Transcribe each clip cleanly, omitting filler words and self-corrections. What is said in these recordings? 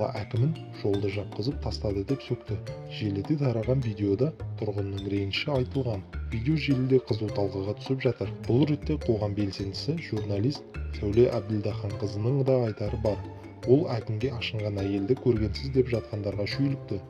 қалаға әкімін, жолды жапқызып тастады деп сөкті. Желіде тараған видеода тұрғынның реніші айтылған. Видео желіде қызу талқыға түсіп жатыр. Бұл ретте қоғам белсендісі журналист Сәуле Әбілдаханқызының да айтары бар. Ол әкімге ашынған әйелді көргенсіз деп жатқандарға шүйлікті.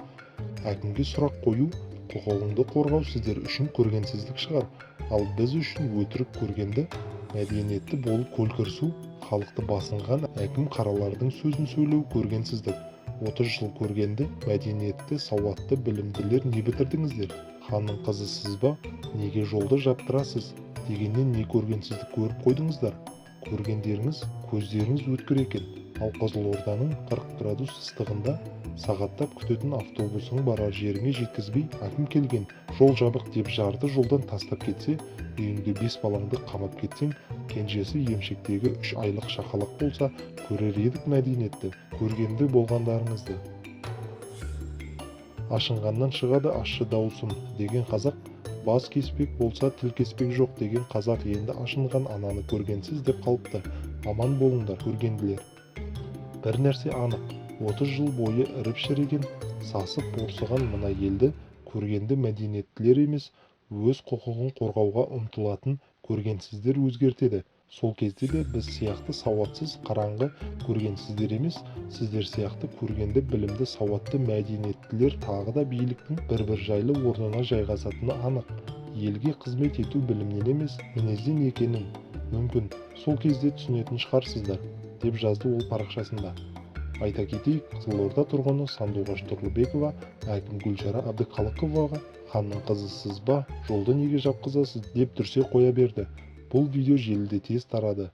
Әкімге сұрақ қою, құқығыңды қорғау сіздер үшін көргенсіздік шығар, ал біз үшін өтірік көргенді, мәдениетті болып көлкірсу, халықты басынған әкім-қаралардың сөзін сөйлеу көргенсіздік. 30 жыл көргенді, мәдениетті, сауатты, білімділер не бітірдіңіздер? Ханның қызысыз ба? Неге жолды жаптырасыз? Дегеннен не көргенсіздік көріп қойдыңыздар? Көргендеріңіз, көздеріңіз өткір екен. Ал Қызылорданың 40 градус ыстығында сағаттап күтетін автобусың барар жеріңе жеткізбей әкім келген. Жол жабық деп жарты жолдан тастап кетсе, үйіңде 5 балаңды қамап кетсең, кенжесі емшектегі 3 айлық шақалақ болса, көрер едік мәдениетті, көргенді болғандарыңызды. Ашынғаннан шығады ащы даусым деген қазақ, бас кеспек болса тіл кеспек жоқ деген қазақ енді ашынған ананы көргенсіз деп қалыпты. Аман болыңдар, көргенділер. Бір нәрсе анық, 30 жыл бойы іріп шіріген, сасып борсыған мына елді көргенді мәдениеттілер емес, өз құқығын қорғауға ұмтылатын көргенсіздер өзгертеді. Сол кезде де біз сияқты сауатсыз, қараңғы көргенсіздер емес, сіздер сияқты көргенді, білімді, сауатты мәдениеттілер тағы да биліктің бір жайлы орнына жайғасатыны анық. Елге қызмет ету білімнен емес, мінезден екенін мүмкін сол кезде түсінетін шығарсыздар, деп жазды ол парақшасында. Айта кетейік, Қызылорда тұрғыны Сандуғаш Тұрлыбекова әкім Сәуле Әбілдаханқызыға «Ханның қызысыз ба? Жолды неге жапқызасыз?» деп дүрсе қоя берді. Бұл видео желіде тез тарады.